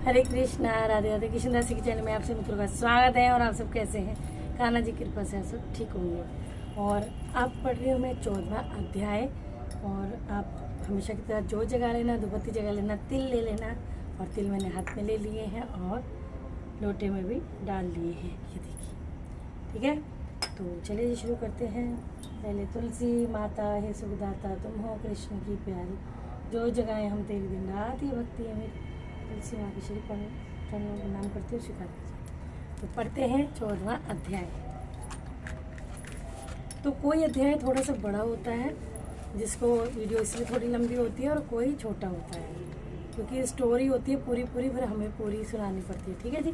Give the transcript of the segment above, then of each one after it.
हरे कृष्णा, राधे राधे। कृष्ण दास के चैनल में आप सभी का स्वागत है। और आप सब कैसे हैं? कान्हा जी की कृपा से आप सब ठीक होंगे। और आप पढ़ रही हो मैं 14वां अध्याय। और आप हमेशा की तरह जो जगह लेना, धूपबत्ती जगह लेना, तिल ले लेना। और तिल मैंने हाथ में ले लिए हैं और लोटे में भी डाल लिए हैं, ये देखिए। ठीक है, तो चलिए शुरू करते हैं। पहले तुलसी माता हे सुखदाता, तुम हो कृष्ण की प्यारी, जो जगह हम तेरी दिन रात ये भक्ति है मेरी। तुलसी माँ की श्री चरणों का नाम करते हुए स्वीकार कीजिए। तो पढ़ते हैं 14वां अध्याय। तो कोई अध्याय थोड़ा सा बड़ा होता है, जिसको वीडियो इसलिए थोड़ी लंबी होती है, और कोई छोटा होता है क्योंकि स्टोरी होती है पूरी फिर हमें पूरी सुनानी पड़ती है। ठीक है जी,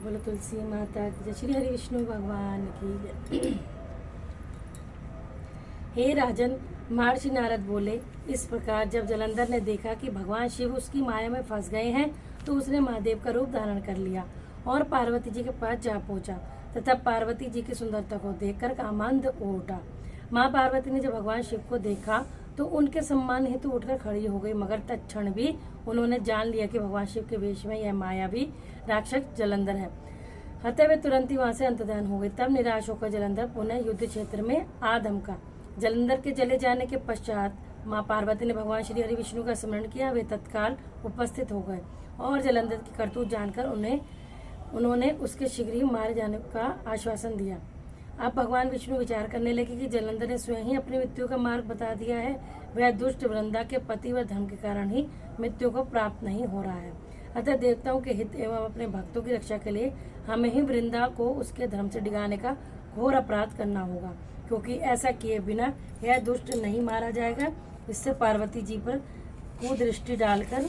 बोलो तुलसी माता की जय, श्री हरि विष्णु भगवान की। हे राजन, महर्षि नारद बोले, इस प्रकार जब जलंधर ने देखा कि भगवान शिव उसकी माया में फंस गए हैं, तो उसने महादेव का रूप धारण कर लिया और पार्वती जी के पास जा पहुंचा तथा पार्वती जी की सुंदरता को देखकर कामांध हो उठा। माँ पार्वती ने जब भगवान शिव को देखा तो उनके सम्मान हेतु उठकर खड़ी हो गई, मगर तत्क्षण भी उन्होंने जान लिया कि भगवान शिव के वेश में यह मायावी राक्षस जलंधर है। अतः वे तुरंत ही वहां से अंतर्धान हो गए। तब निराश होकर जलंधर पुनः युद्ध क्षेत्र में आ धमका। जलंधर के चले जाने के पश्चात माँ पार्वती ने भगवान श्री हरि विष्णु का स्मरण किया। वे तत्काल उपस्थित हो गए और जलंधर की करतूत जानकर उन्होंने उसके शीघ्र ही मारे जाने का आश्वासन दिया। अब भगवान विष्णु विचार करने लगे कि जलंधर ने स्वयं ही अपनी मृत्यु का मार्ग बता दिया है। वह दुष्ट वृंदा के पति व धर्म के कारण ही मृत्यु को प्राप्त नहीं हो रहा है। अतः देवताओं के हित एवं अपने भक्तों की रक्षा के लिए हमें ही वृंदा को उसके धर्म से डिगाने का घोर अपराध करना होगा, क्योंकि ऐसा किए बिना यह दुष्ट नहीं मारा जाएगा। इससे पार्वती जी पर कुदृष्टि डालकर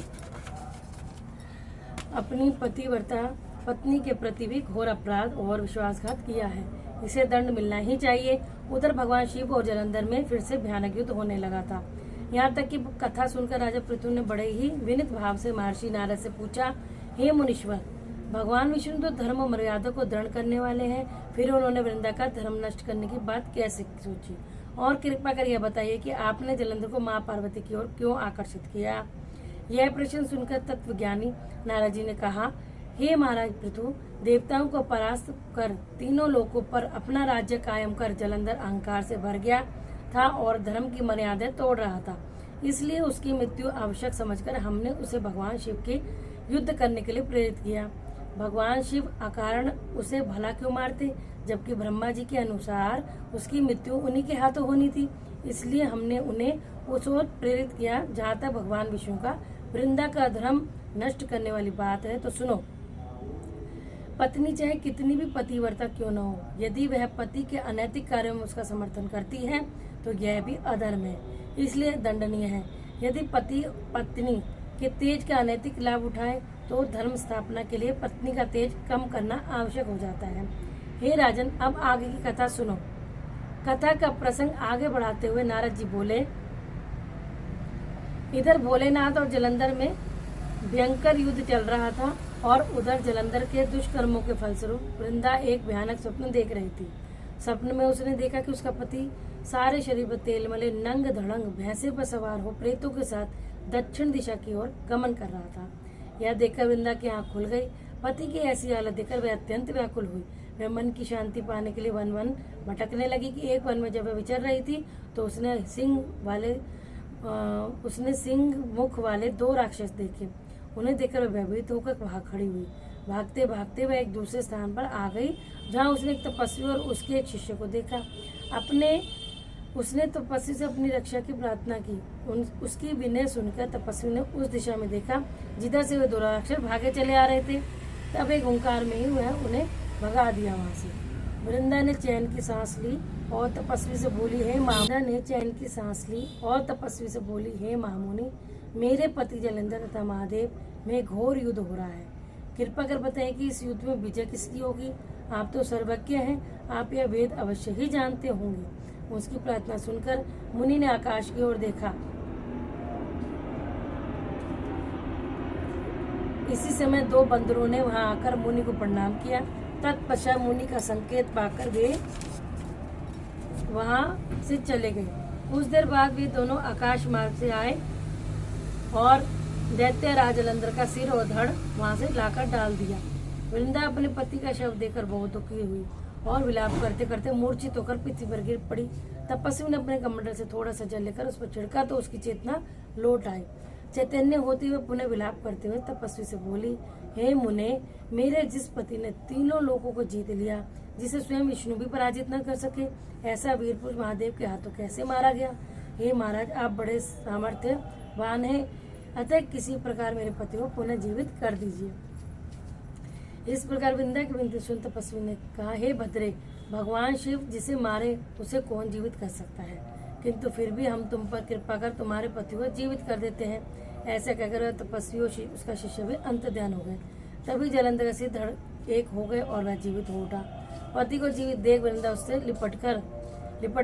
अपनी पत्नी के प्रति भी घोर अपराध और विश्वासघात किया है। इसे दंड मिलना ही चाहिए। उधर भगवान शिव और जलंधर में फिर से भयानक युद्ध होने लगा था। यहाँ तक कि कथा सुनकर राजा पृथु ने बड़े ही विनीत भाव से महर्षि नारद से पूछा, हे मुनीश्वर, भगवान विष्णु तो धर्म मर्यादा को दृढ़ करने वाले हैं, फिर उन्होंने वृंदा का धर्म नष्ट करने की बात कैसे सोची? और कृपा कर यह बताइए कि आपने जलंधर को माँ पार्वती की ओर क्यों आकर्षित किया? यह प्रश्न सुनकर तत्वज्ञानी नारद जी ने कहा, हे महाराज पृथु, देवताओं को परास्त कर तीनों लोकों पर अपना राज्य कायम कर जलंधर अहंकार से भर गया था और धर्म की मर्यादा तोड़ रहा था। इसलिए उसकी मृत्यु आवश्यक समझकर हमने उसे भगवान शिव के युद्ध करने के लिए प्रेरित किया। भगवान शिव अकारण उसे भला क्यों मारते, जबकि ब्रह्मा जी के अनुसार उसकी मृत्यु उन्हीं के हाथों होनी थी। इसलिए हमने उन्हें उस ओर प्रेरित किया। जहाँ तक भगवान विष्णु का वृंदा का धर्म नष्ट करने वाली बात है, तो सुनो। पत्नी चाहे कितनी भी पतिव्रता क्यों न हो, यदि वह पति के अनैतिक कार्यों में उसका समर्थन करती है तो यह भी अधर्म है, इसलिए दंडनीय है। यदि पति पत्नी के तेज का अनैतिक लाभ उठाए तो धर्म स्थापना के लिए पत्नी का तेज कम करना आवश्यक हो जाता है। हे राजन, अब आगे की कथा सुनो। कथा का प्रसंग आगे बढ़ाते हुए नारद जी बोले, इधर भोलेनाथ और जलंधर में भयंकर युद्ध चल रहा था और उधर जलंधर के दुष्कर्मों के फलस्वरूप वृंदा एक भयानक स्वप्न देख रही थी। स्वप्न में उसने देखा कि उसका पति सारे शरीर पर तेल मले नंग धड़ंग भैंसे पर सवार हो प्रेतों के साथ दक्षिण दिशा की ओर गमन कर रहा था। यह देखकर वृंदा की आंख खुल गई। पति की ऐसी हालत देखकर वह अत्यंत व्याकुल हुई। वह मन की शांति पाने के लिए वन वन भटकने लगी कि एक वन में जब वह विचर रही थी तो उसने सिंह मुख वाले 2 राक्षस देखे। उन्हें देखकर वह भयभीत होकर वहां खड़ी हुई। भागते भागते वह एक दूसरे स्थान पर आ गई, जहां उसने एक तपस्वी और उसके एक शिष्य को देखा। उसने तपस्वी से अपनी रक्षा की प्रार्थना की। उसकी विनय सुनकर तपस्वी ने उस दिशा में देखा जिधर से वे 2 राक्षस भागे चले आ रहे थे। तब एक ओंकार में ही वह उन्हें भगा दिया वहां से। वृंदा ने चैन की सांस ली और तपस्वी से बोली, हे महामुनि, मेरे पति जलंधर तथा महादेव में घोर युद्ध हो रहा है। कृपा कर बताएं कि इस युद्ध में विजय किसकी होगी? आप तो सर्वज्ञ हैं, आप यह वेद अवश्य ही जानते होंगे। उसकी प्रार्थना सुनकर मुनि ने आकाश की ओर देखा। इसी समय 2 बंदरों ने वहां आकर मुनि को प्रणाम किया। तत्पश्चात मुनि का संकेत पाकर वे वहां से चले गए। कुछ देर बाद वे दोनों आकाश मार्ग से आए और दैत्य राज जलंधर का सिर और धड़ वहां से लाकर डाल दिया। वृंदा अपने पति का शव देखकर बहुत दुखी हुई और विलाप करते करते मूर्छित होकर पृथ्वी पर गिर पड़ी। तपस्वी ने अपने कमंडल से थोड़ा सा जल लेकर उस पर छिड़का तो उसकी चेतना लौट आई। चैतन्य होते हुए पुनः विलाप करते हुए तपस्वी से बोली, हे मुने, मेरे जिस पति ने तीनों लोगों को जीत लिया, जिसे स्वयं विष्णु भी पराजित न कर सके, ऐसा वीर पुरुष महादेव के हाथों कैसे मारा गया? हे महाराज, आप बड़े सामर्थ्यवान हैं, अतः किसी प्रकार मेरे पति को पुनः जीवित कर दीजिए। इस प्रकार वृंदा की विनती सुन तपस्वी ने कहा, हे भद्रे, भगवान शिव जिसे मारे उसे कौन जीवित कर सकता है, किंतु फिर भी हम तुम पर कृपा कर तुम्हारे पति को जीवित कर देते हैं। ऐसा कहकर तपस्वी और उसका शिष्य भी अंत ध्यान हो गए। तभी जलंधर का सिर धड़ एक हो गए और वह जीवित हो उठा। पति को जीवित देख वृंदा उससे लिपट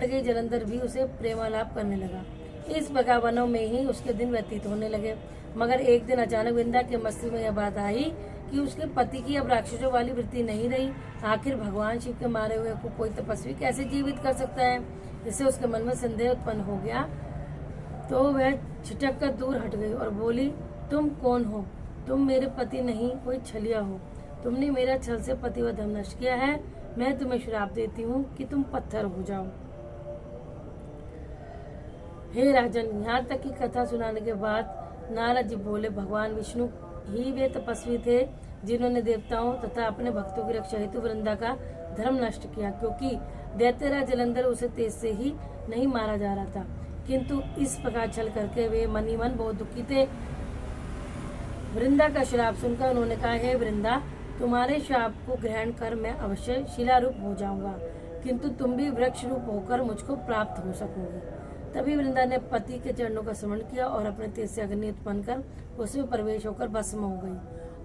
गई। जलंधर भी उसे प्रेमालाप करने लगा। इस प्रकार वनों में ही उसके दिन व्यतीत होने लगे। मगर एक दिन अचानक वृंदा के मस्तिष्क में यह बात आई कि उसके पति की अब राक्षसों वाली वृत्ति नहीं रही। आखिर भगवान शिव के मारे हुए को कोई तपस्वी कैसे जीवित कर सकता है? इससे उसके मन में संदेह उत्पन्न हो गया। तो वह छिटक कर दूर हट गई और बोली, तुम कौन हो? तुम मेरे पति नहीं, कोई छलिया हो। तुमने मेरा छल से पति व धर्म नष्ट किया है। मैं तुम्हें श्राप देती हूँ कि तुम पत्थर हो जाओ। हे राजन, यहाँ तक की कथा सुनाने के बाद नारद जी बोले, भगवान विष्णु ही वे तपस्वी थे जिन्होंने देवताओं तथा अपने भक्तों की रक्षा हेतु वृंदा का धर्म नष्ट किया, क्योंकि दैत्यराज जलंधर उसे तेज से ही नहीं मारा जा रहा था, किंतु इस प्रकार छल करके वे मन ही मन बहुत दुखी थे। वृंदा का श्राप सुनकर उन्होंने कहा, हे वृंदा, तुम्हारे श्राप को ग्रहण कर मैं अवश्य शिला रूप हो जाऊंगा, किंतु तुम भी वृक्ष रूप होकर मुझको प्राप्त हो सकोगे। तभी वृंदा ने पति के चरणों का स्मरण किया और अपने तेज से अग्नि उत्पन्न कर उसमें प्रवेश होकर भस्म हो गई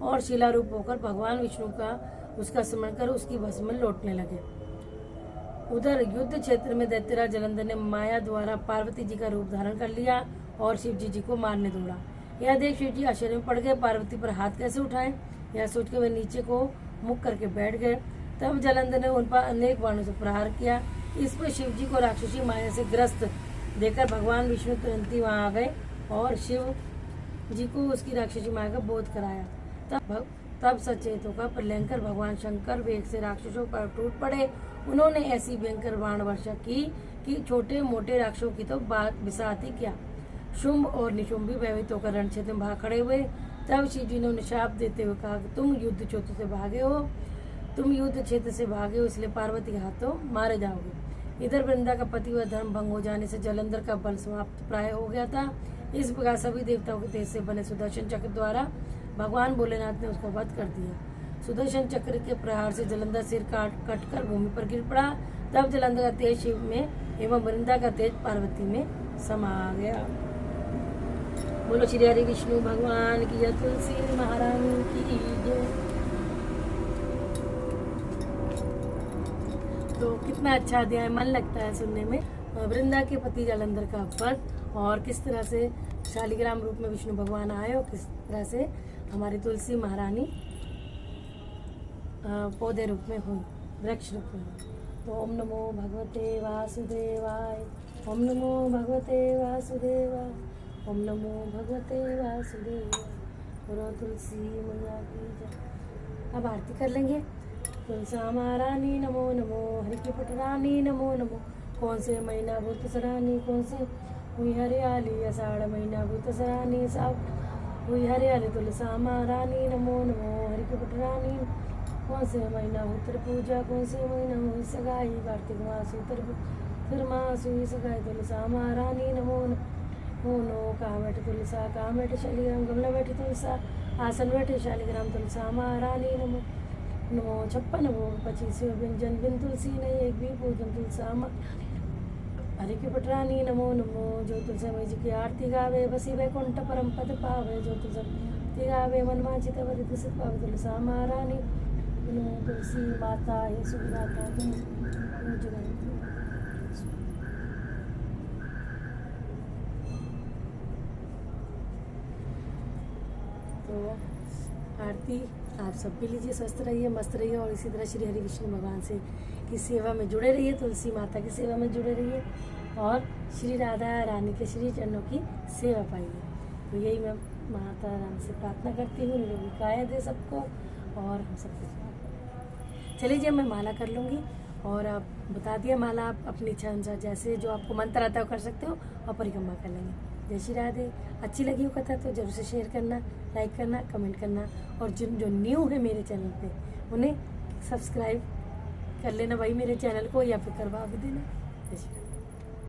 और शिला रूप होकर भगवान विष्णु का उसका स्मरण कर उसकी भस्म में लौटने लगे। उधर युद्ध क्षेत्र में दैत्यराज जलंधर ने माया द्वारा पार्वती जी का रूप धारण कर लिया और शिव जी को मारने दौड़ा। यह देख शिव जी आश्चर्य में पड़ गए। पार्वती पर हाथ कैसे उठाएं, यह सोचकर वे नीचे को मुख करके बैठ गए। तब जलंधर ने उन पर अनेक बाणों से प्रहार किया। इस पर शिव जी को राक्षसी माया से ग्रस्त देखकर भगवान विष्णु तुरंत ही वहां आ गए और शिव जी को उसकी राक्षसी माया का बोध कराया। तब सचेत होकर प्रलयंकर भगवान शंकर वेग से राक्षसों पर टूट पड़े। उन्होंने ऐसी भयंकर बाण वर्षा की कि छोटे मोटे राक्षसों की तो बात बिसात ही क्या, शुंभ और निशुंभ भी भयभीत होकर रण क्षेत्र में भाग खड़े हुए। तब शिव जी ने उन्हें शाप देते हुए कहा, तुम युद्ध क्षेत्र से भागे हो, इसलिए पार्वती के हाथों मारे जाओगे। इधर वृंदा का पति व धर्म भंग हो जाने से जलंधर का बल समाप्त प्राय हो गया था। इस प्रकार सभी देवताओं के तेज से बने सुदर्शन चक्र द्वारा भगवान भोलेनाथ ने उसका वध कर दिया। सुदर्शन चक्र के प्रहार से जलंधर सिर कटकर भूमि पर गिर पड़ा। तब जलंधर का तेज शिव में एवं वृंदा का तेज पार्वती में समा गया। बोलो श्री हरि विष्णु भगवान की जय, तुलसी महारानी की जय। तो कितना अच्छा अध्याय, मन लगता है सुनने में। वृंदा के पति जलंधर का वध और किस तरह से शालिग्राम रूप में विष्णु भगवान आए और किस तरह से हमारी तुलसी महारानी पौधे रूप में हुई, वृक्ष रूप में। तो ओम नमो भगवते वासुदेवाय, ओम नमो भगवते वासुदेवाय, ओम नमो भगवते वासुदेवाय। बोलो तुलसी मैया की जय। अब आरती कर लेंगे। तुलसा महारानी नमो नमो, हरि की पटरानी नमो नमो। कौन से महीना भूत सरानी, कौन से हुई हरियाली, आषाढ़ महीना भूत सरानी, सब हुई हरियाली। तुलसा महारानी नमो नमो, हरि की पटरानी। कौन से महीना उत्तर पूजा, कौन से महीना हुई सगाई, कार्तिक मास उत्तर मास हुई सगाई। तुलसा महारानी नमो नमो। कहाँ बैठे तुलसा, कहाँ बैठे शालिग्राम, गमला बैठे तुलसा, आसन बैठे शालिग्राम। तुलसा महारानी नमो नमो। 56 भोग 25 व्यंजन, बिन तुलसी नहीं एक भी पूजन। तुलसा हरि की पटरानी नमो नमो। जो तुलसा मई जी की आरती गावे, बसी वैकुंठ परम पद पावे। जो तुलसी गावे, मन वांछित वरित सिद्ध पावे। तुलसा महारानी नमो। तुलसी माता हे सुखदाता तुम तो आरती आप सब भी लीजिए। स्वस्थ रहिए, मस्त रहिए और इसी तरह श्री हरि विष्णु भगवान से की सेवा में जुड़े रहिए, तुलसी माता की सेवा में जुड़े रहिए और श्री राधा रानी के श्री चरणों की सेवा पाइए। तो यही मैं माता रानी से प्रार्थना करती हूँ निरोगी काया दे सबको और हम सबको। चलिए जी, मैं माला कर लूँगी और आप बता दिया माला आप अपनी इच्छा अनुसार जैसे जो आपको मंत्र आता है वो कर सकते हो और परिक्रमा कर लेंगे। जय श्री राधे। अच्छी लगी हो कथा तो जरूर से शेयर करना, लाइक करना, कमेंट करना और जिन जो न्यू है मेरे चैनल पे उन्हें सब्सक्राइब कर लेना भाई मेरे चैनल को, या फिर करवा भी देना। जय श्री राधे।